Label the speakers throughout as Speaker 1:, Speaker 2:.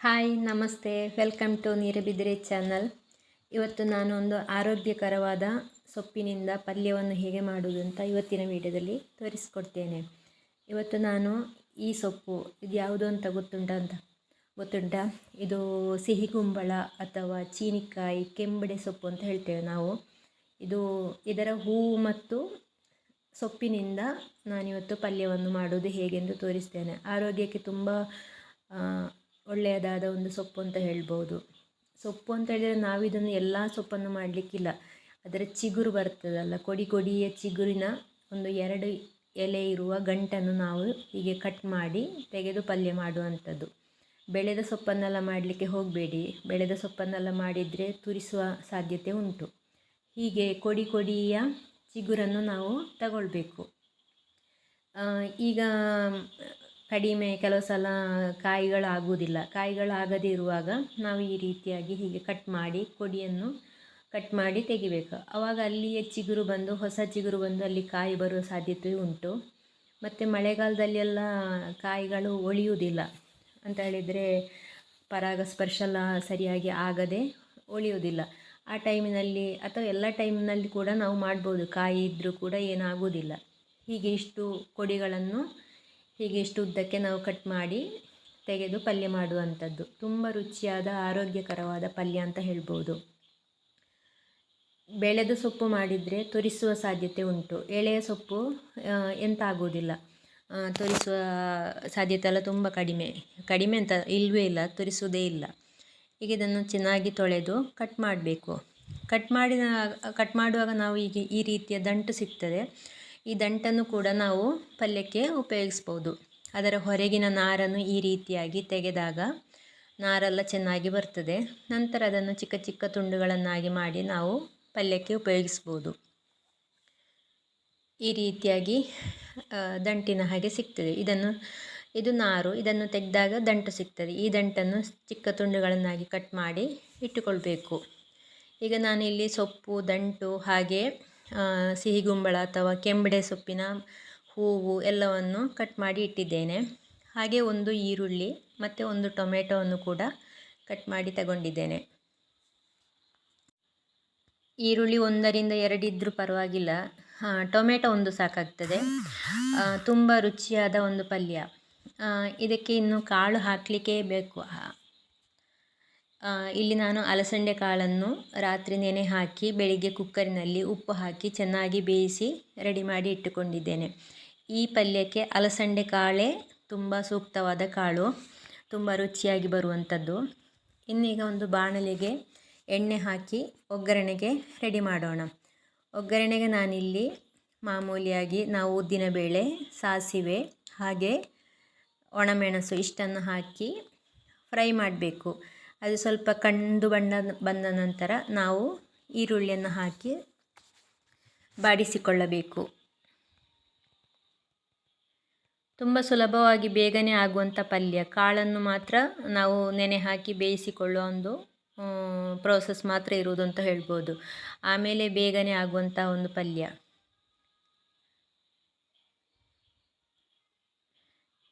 Speaker 1: Hi ನಮಸ್ತೆ, welcome to ನೀರಬಿದಿರೆ channel. ಇವತ್ತು ನಾನು ಒಂದು ಆರೋಗ್ಯಕರವಾದ ಸೊಪ್ಪಿನಿಂದ ಪಲ್ಯವನ್ನು ಹೇಗೆ ಮಾಡುವುದು ಅಂತ ಇವತ್ತಿನ ವಿಡಿಯೋದಲ್ಲಿ ತೋರಿಸ್ಕೊಡ್ತೇನೆ. ಇವತ್ತು ನಾನು ಈ ಸೊಪ್ಪು ಇದು ಯಾವುದು ಅಂತ ಗೊತ್ತುಂಟಾ? ಇದು ಸಿಹಿಗುಂಬಳ ಅಥವಾ ಚೀನಿಕಾಯಿ, ಕೆಂಬಡೆ ಸೊಪ್ಪು ಅಂತ ಹೇಳ್ತೇವೆ ನಾವು. ಇದರ ಹೂವು ಮತ್ತು ಸೊಪ್ಪಿನಿಂದ ನಾನಿವತ್ತು ಪಲ್ಯವನ್ನು ಮಾಡುವುದು ಹೇಗೆಂದು ತೋರಿಸ್ತೇನೆ. ಆರೋಗ್ಯಕ್ಕೆ ತುಂಬ ಒಳ್ಳೆಯದಾದ ಒಂದು ಸೊಪ್ಪು ಅಂತ ಹೇಳ್ಬೋದು. ಸೊಪ್ಪು ಅಂತ ಹೇಳಿದರೆ ನಾವು ಇದನ್ನು ಎಲ್ಲ ಸೊಪ್ಪನ್ನು ಮಾಡಲಿಕ್ಕಿಲ್ಲ. ಅದರ ಚಿಗುರು ಬರ್ತದಲ್ಲ, ಕೊಡಿಯ ಚಿಗುರಿನ ಒಂದು 2 ಎಲೆ ಇರುವ ಗಂಟನ್ನು ನಾವು ಹೀಗೆ ಕಟ್ ಮಾಡಿ ತೆಗೆದು ಪಲ್ಯ ಮಾಡುವಂಥದ್ದು. ಬೆಳೆದ ಸೊಪ್ಪನ್ನೆಲ್ಲ ಮಾಡಲಿಕ್ಕೆ ಹೋಗಬೇಡಿ. ಬೆಳೆದ ಸೊಪ್ಪನ್ನೆಲ್ಲ ಮಾಡಿದರೆ ತುರಿಸುವ ಸಾಧ್ಯತೆ ಉಂಟು. ಹೀಗೆ ಕೊಡಿಯ ಚಿಗುರನ್ನು ನಾವು ತಗೊಳ್ಬೇಕು. ಈಗ ಕಡಿಮೆ ಕೆಲವು ಸಲ ಕಾಯಿಗಳಾಗದೇ ಇರುವಾಗ ನಾವು ಈ ರೀತಿಯಾಗಿ ಹೀಗೆ ಕಟ್ ಮಾಡಿ ಕೊಡಿಯನ್ನು ಕಟ್ ಮಾಡಿ ತೆಗಿಬೇಕು. ಆವಾಗ ಅಲ್ಲಿಯೇ ಚಿಗುರು ಬಂದು ಹೊಸ ಚಿಗುರು ಬಂದು ಅಲ್ಲಿ ಕಾಯಿ ಬರುವ ಸಾಧ್ಯತೆ ಉಂಟು. ಮತ್ತು ಮಳೆಗಾಲದಲ್ಲೆಲ್ಲ ಕಾಯಿಗಳು ಒಳಿಯುವುದಿಲ್ಲ ಅಂತ ಹೇಳಿದರೆ ಪರಾಗಸ್ಪರ್ಶ ಎಲ್ಲ ಸರಿಯಾಗಿ ಆಗದೆ ಒಳಿಯುವುದಿಲ್ಲ. ಆ ಟೈಮಿನಲ್ಲಿ ಅಥವಾ ಎಲ್ಲ ಟೈಮಿನಲ್ಲಿ ಕೂಡ ನಾವು ಮಾಡ್ಬೋದು. ಕಾಯಿ ಇದ್ದರೂ ಕೂಡ ಏನಾಗುವುದಿಲ್ಲ. ಹೀಗೆ ಇಷ್ಟು ಕೊಡಿಗಳನ್ನು ಹೀಗೆ ಇಷ್ಟು ಉದ್ದಕ್ಕೆ ನಾವು ಕಟ್ ಮಾಡಿ ತೆಗೆದು ಪಲ್ಯ ಮಾಡುವಂಥದ್ದು. ತುಂಬ ರುಚಿಯಾದ ಆರೋಗ್ಯಕರವಾದ ಪಲ್ಯ ಅಂತ ಹೇಳ್ಬೋದು. ಬೆಳೆದ ಸೊಪ್ಪು ಮಾಡಿದರೆ ತುರಿಸುವ ಸಾಧ್ಯತೆ ಉಂಟು. ಎಳೆಯ ಸೊಪ್ಪು ಎಂತ ಆಗುವುದಿಲ್ಲ, ತುರಿಸುವ ಸಾಧ್ಯತೆ ಎಲ್ಲ ತುಂಬ ಕಡಿಮೆ ಅಂತ ಇಲ್ಲವೇ ಇಲ್ಲ, ತುರಿಸುವುದೇ ಇಲ್ಲ. ಈಗ ಇದನ್ನು ಚೆನ್ನಾಗಿ ತೊಳೆದು ಕಟ್ ಮಾಡಬೇಕು. ಕಟ್ ಮಾಡುವಾಗ ನಾವು ಈಗ ಈ ರೀತಿಯ ದಂಟು ಸಿಗ್ತದೆ. ಈ ದಂಟನ್ನು ಕೂಡ ನಾವು ಪಲ್ಯಕ್ಕೆ ಉಪಯೋಗಿಸ್ಬೋದು. ಅದರ ಹೊರಗಿನ ನಾರನ್ನು ಈ ರೀತಿಯಾಗಿ ತೆಗೆದಾಗ ನಾರೆಲ್ಲ ಚೆನ್ನಾಗಿ ಬರ್ತದೆ. ನಂತರ ಅದನ್ನು ಚಿಕ್ಕ ಚಿಕ್ಕ ತುಂಡುಗಳನ್ನಾಗಿ ಮಾಡಿ ನಾವು ಪಲ್ಯಕ್ಕೆ ಉಪಯೋಗಿಸ್ಬೋದು. ಈ ರೀತಿಯಾಗಿ ದಂಟಿನ ಹಾಗೆ ಸಿಗ್ತದೆ. ಇದು ನಾರು. ಇದನ್ನು ತೆಗೆದಾಗ ದಂಟು ಸಿಗ್ತದೆ. ಈ ದಂಟನ್ನು ಚಿಕ್ಕ ತುಂಡುಗಳನ್ನಾಗಿ ಕಟ್ ಮಾಡಿ ಇಟ್ಟುಕೊಳ್ಬೇಕು. ಈಗ ನಾನಿಲ್ಲಿ ಸೊಪ್ಪು, ದಂಟು ಹಾಗೆ ಸಿಹಿಗುಂಬಳ ಅಥವಾ ಕೆಂಬಡೆ ಸೊಪ್ಪಿನ ಹೂವು ಎಲ್ಲವನ್ನು ಕಟ್ ಮಾಡಿ ಇಟ್ಟಿದ್ದೇನೆ. ಹಾಗೆ ಒಂದು ಈರುಳ್ಳಿ ಮತ್ತು ಒಂದು ಟೊಮೆಟೊವನ್ನು ಕೂಡ ಕಟ್ ಮಾಡಿ ತಗೊಂಡಿದ್ದೇನೆ. ಈರುಳ್ಳಿ 1ರಿಂದ 2 ಇದ್ದರೂ ಪರವಾಗಿಲ್ಲ. ಟೊಮೆಟೊ ಒಂದು ಸಾಕಾಗ್ತದೆ. ತುಂಬ ರುಚಿಯಾದ ಒಂದು ಪಲ್ಯ. ಇದಕ್ಕೆ ಇನ್ನು ಕಾಳು ಹಾಕಲಿಕ್ಕೆ ಬೇಕು. ಇಲ್ಲಿ ನಾನು ಅಲಸಂಡೆ ಕಾಳನ್ನು ರಾತ್ರಿ ನೆನೆ ಹಾಕಿ ಬೆಳಿಗ್ಗೆ ಕುಕ್ಕರಿನಲ್ಲಿ ಉಪ್ಪು ಹಾಕಿ ಚೆನ್ನಾಗಿ ಬೇಯಿಸಿ ರೆಡಿ ಮಾಡಿ ಇಟ್ಟುಕೊಂಡಿದ್ದೇನೆ. ಈ ಪಲ್ಯಕ್ಕೆ ಅಲಸಂಡೆ ಕಾಳೇ ತುಂಬ ಸೂಕ್ತವಾದ ಕಾಳು, ತುಂಬ ರುಚಿಯಾಗಿ ಬರುವಂಥದ್ದು. ಇನ್ನೀಗ ಒಂದು ಬಾಣಲೆಗೆ ಎಣ್ಣೆ ಹಾಕಿ ಒಗ್ಗರಣೆಗೆ ರೆಡಿ ಮಾಡೋಣ. ಒಗ್ಗರಣೆಗೆ ನಾನಿಲ್ಲಿ ಮಾಮೂಲಿಯಾಗಿ ನಾವು ಉದ್ದಿನಬೇಳೆ, ಸಾಸಿವೆ ಹಾಗೆ ಒಣಮೆಣಸು ಇಷ್ಟನ್ನು ಹಾಕಿ ಫ್ರೈ ಮಾಡಬೇಕು. ಅದು ಸ್ವಲ್ಪ ಕಂದು ಬಣ್ಣ ಬಂದ ನಂತರ ನಾವು ಈರುಳ್ಳಿಯನ್ನು ಹಾಕಿ ಬಾಡಿಸಿಕೊಳ್ಳಬೇಕು. ತುಂಬ ಸುಲಭವಾಗಿ ಬೇಗನೆ ಆಗುವಂಥ ಪಲ್ಯ. ಕಾಳನ್ನು ಮಾತ್ರ ನಾವು ನೆನೆ ಹಾಕಿ ಬೇಯಿಸಿಕೊಳ್ಳುವ ಒಂದು ಪ್ರೋಸೆಸ್ ಮಾತ್ರ ಇರುವುದು ಅಂತ ಹೇಳ್ಬೋದು. ಆಮೇಲೆ ಬೇಗನೆ ಆಗುವಂಥ ಒಂದು ಪಲ್ಯ.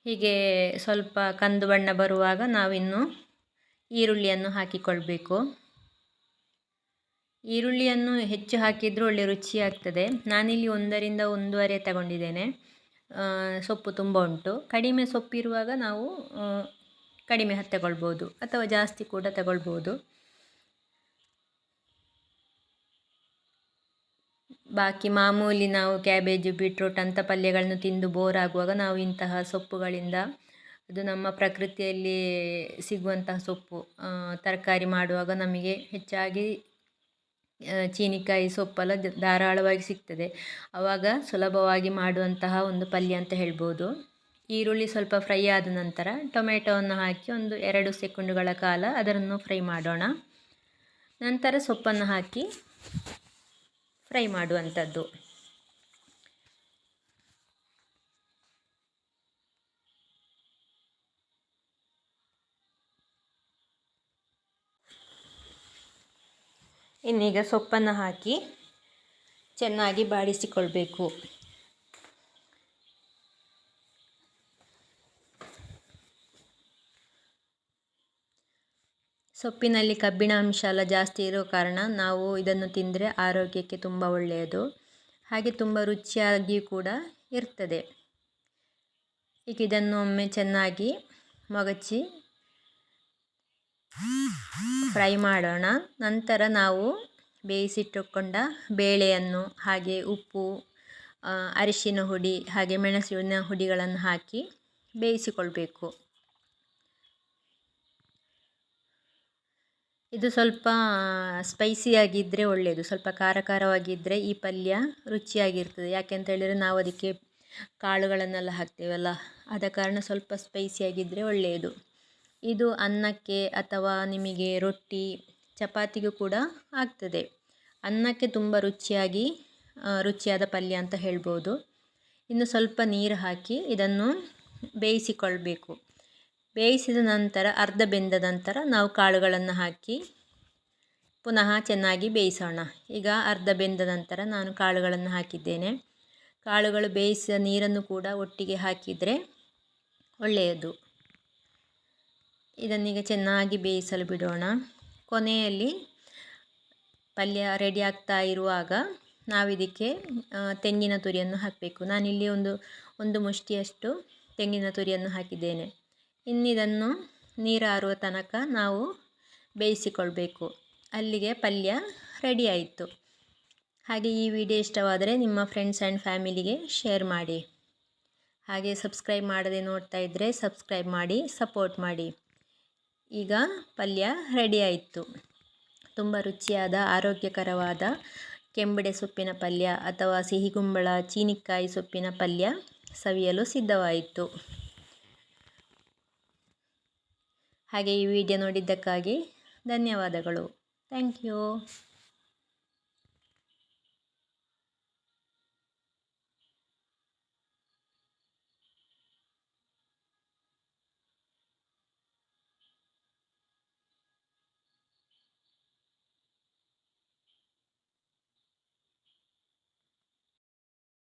Speaker 1: ಹೀಗೆ ಸ್ವಲ್ಪ ಕಂದು ಬಣ್ಣ ಬರುವಾಗ ನಾವಿನ್ನು ಈರುಳ್ಳಿಯನ್ನು ಹಾಕಿಕೊಳ್ಬೇಕು. ಈರುಳ್ಳಿಯನ್ನು ಹೆಚ್ಚು ಹಾಕಿದರೂ ಒಳ್ಳೆ ರುಚಿಯಾಗ್ತದೆ. ನಾನಿಲ್ಲಿ 1ರಿಂದ 1.5 ತಗೊಂಡಿದ್ದೇನೆ. ಸೊಪ್ಪು ತುಂಬ ಉಂಟು. ಕಡಿಮೆ ಸೊಪ್ಪಿರುವಾಗ ನಾವು ಕಡಿಮೆ ತಗೊಳ್ಬೋದು ಅಥವಾ ಜಾಸ್ತಿ ಕೂಡ ತಗೊಳ್ಬೋದು. ಬಾಕಿ ಮಾಮೂಲಿ ನಾವು ಕ್ಯಾಬೇಜು, ಬೀಟ್ರೂಟ್ ಅಂಥ ಪಲ್ಯಗಳನ್ನು ತಿಂದು ಬೋರ್ ಆಗುವಾಗ ನಾವು ಇಂತಹ ಸೊಪ್ಪುಗಳಿಂದ, ಅದು ನಮ್ಮ ಪ್ರಕೃತಿಯಲ್ಲಿ ಸಿಗುವಂತಹ ಸೊಪ್ಪು, ತರಕಾರಿ ಮಾಡುವಾಗ ನಮಗೆ ಹೆಚ್ಚಾಗಿ ಚೀನಿಕಾಯಿ ಸೊಪ್ಪೆಲ್ಲ ಧಾರಾಳವಾಗಿ ಸಿಗ್ತದೆ. ಆವಾಗ ಸುಲಭವಾಗಿ ಮಾಡುವಂತಹ ಒಂದು ಪಲ್ಯ ಅಂತ ಹೇಳ್ಬೋದು. ಈರುಳ್ಳಿ ಸ್ವಲ್ಪ ಫ್ರೈ ಆದ ನಂತರ ಟೊಮೆಟೊವನ್ನು ಹಾಕಿ ಒಂದು 2 ಸೆಕೆಂಡುಗಳ ಕಾಲ ಅದನ್ನು ಫ್ರೈ ಮಾಡೋಣ. ನಂತರ ಸೊಪ್ಪನ್ನು ಹಾಕಿ ಫ್ರೈ ಮಾಡುವಂಥದ್ದು. ಇನ್ನೀಗ ಸೊಪ್ಪನ್ನು ಹಾಕಿ ಚೆನ್ನಾಗಿ ಬಾಡಿಸಿಕೊಳ್ಬೇಕು. ಸೊಪ್ಪಿನಲ್ಲಿ ಕಬ್ಬಿಣ ಅಂಶ ಎಲ್ಲ ಜಾಸ್ತಿ ಇರೋ ಕಾರಣ ನಾವು ಇದನ್ನು ತಿಂದರೆ ಆರೋಗ್ಯಕ್ಕೆ ತುಂಬ ಒಳ್ಳೆಯದು, ಹಾಗೆ ತುಂಬ ರುಚಿಯಾಗಿ ಕೂಡ ಇರ್ತದೆ. ಈಗ ಇದನ್ನು ಒಮ್ಮೆ ಚೆನ್ನಾಗಿ ಮಗಚಿ ಫ್ರೈ ಮಾಡೋಣ. ನಂತರ ನಾವು ಬೇಯಿಸಿಟ್ಟುಕೊಂಡ ಬೇಳೆಯನ್ನು ಹಾಗೆ ಉಪ್ಪು, ಅರಿಶಿನ ಹುಡಿ ಹಾಗೆ ಮೆಣಸಿನ ಹುಡಿಗಳನ್ನು ಹಾಕಿ ಬೇಯಿಸಿಕೊಳ್ಬೇಕು. ಇದು ಸ್ವಲ್ಪ ಸ್ಪೈಸಿಯಾಗಿದ್ದರೆ ಒಳ್ಳೆಯದು, ಸ್ವಲ್ಪ ಖಾರ ಖಾರವಾಗಿದ್ದರೆ ಈ ಪಲ್ಯ ರುಚಿಯಾಗಿರ್ತದೆ. ಯಾಕೆಂತ ಹೇಳಿದರೆ ನಾವು ಅದಕ್ಕೆ ಕಾಳುಗಳನ್ನೆಲ್ಲ ಹಾಕ್ತೇವಲ್ಲ, ಆದ ಕಾರಣ ಸ್ವಲ್ಪ ಸ್ಪೈಸಿಯಾಗಿದ್ದರೆ ಒಳ್ಳೆಯದು. ಇದು ಅನ್ನಕ್ಕೆ ಅಥವಾ ನಿಮಗೆ ರೊಟ್ಟಿ ಚಪಾತಿಗೂ ಕೂಡ ಆಗ್ತದೆ. ಅನ್ನಕ್ಕೆ ತುಂಬ ರುಚಿಯಾದ ಪಲ್ಯ ಅಂತ ಹೇಳ್ಬೋದು. ಇನ್ನು ಸ್ವಲ್ಪ ನೀರು ಹಾಕಿ ಇದನ್ನು ಬೇಯಿಸಿಕೊಳ್ಬೇಕು. ಬೇಯಿಸಿದ ನಂತರ ಅರ್ಧ ಬೆಂದ ನಂತರ ನಾವು ಕಾಳುಗಳನ್ನು ಹಾಕಿ ಪುನಃ ಚೆನ್ನಾಗಿ ಬೇಯಿಸೋಣ. ಈಗ ಅರ್ಧ ಬೆಂದ ನಂತರ ನಾನು ಕಾಳುಗಳನ್ನು ಹಾಕಿದ್ದೇನೆ. ಕಾಳುಗಳು ಬೇಯಿಸಿದ ನೀರನ್ನು ಕೂಡ ಒಟ್ಟಿಗೆ ಹಾಕಿದರೆ ಒಳ್ಳೆಯದು. ಇದನ್ನೀಗ ಚೆನ್ನಾಗಿ ಬೇಯಿಸಲು ಬಿಡೋಣ. ಕೊನೆಯಲ್ಲಿ ಪಲ್ಯ ರೆಡಿ ಆಗ್ತಾ ಇರುವಾಗ ನಾವಿದಕ್ಕೆ ತೆಂಗಿನ ತುರಿಯನ್ನು ಹಾಕಬೇಕು. ನಾನಿಲ್ಲಿ ಒಂದು ಮುಷ್ಟಿಯಷ್ಟು ತೆಂಗಿನ ತುರಿಯನ್ನು ಹಾಕಿದ್ದೇನೆ. ಇನ್ನಿದನ್ನು ನೀರಾರುವ ತನಕ ನಾವು ಬೇಯಿಸಿಕೊಳ್ಬೇಕು. ಅಲ್ಲಿಗೆ ಪಲ್ಯ ರೆಡಿ ಆಯಿತು. ಹಾಗೆ ಈ ವಿಡಿಯೋ ಇಷ್ಟವಾದರೆ ನಿಮ್ಮ ಫ್ರೆಂಡ್ಸ್ ಆ್ಯಂಡ್ ಫ್ಯಾಮಿಲಿಗೆ ಶೇರ್ ಮಾಡಿ. ಹಾಗೆ ಸಬ್ಸ್ಕ್ರೈಬ್ ಮಾಡದೆ ನೋಡ್ತಾ ಇದ್ದರೆ ಸಬ್ಸ್ಕ್ರೈಬ್ ಮಾಡಿ, ಸಪೋರ್ಟ್ ಮಾಡಿ. ಈಗ ಪಲ್ಯ ರೆಡಿ ಆಯಿತು. ತುಂಬ ರುಚಿಯಾದ ಆರೋಗ್ಯಕರವಾದ ಕೆಂಬಡೆ ಸೊಪ್ಪಿನ ಪಲ್ಯ ಅಥವಾ ಸಿಹಿಗುಂಬಳ ಚೀನಿಕಾಯಿ ಸೊಪ್ಪಿನ ಪಲ್ಯ ಸವಿಯಲು ಸಿದ್ಧವಾಯಿತು. ಹಾಗೆ ಈ ವಿಡಿಯೋ ನೋಡಿದ್ದಕ್ಕಾಗಿ ಧನ್ಯವಾದಗಳು. Thank you.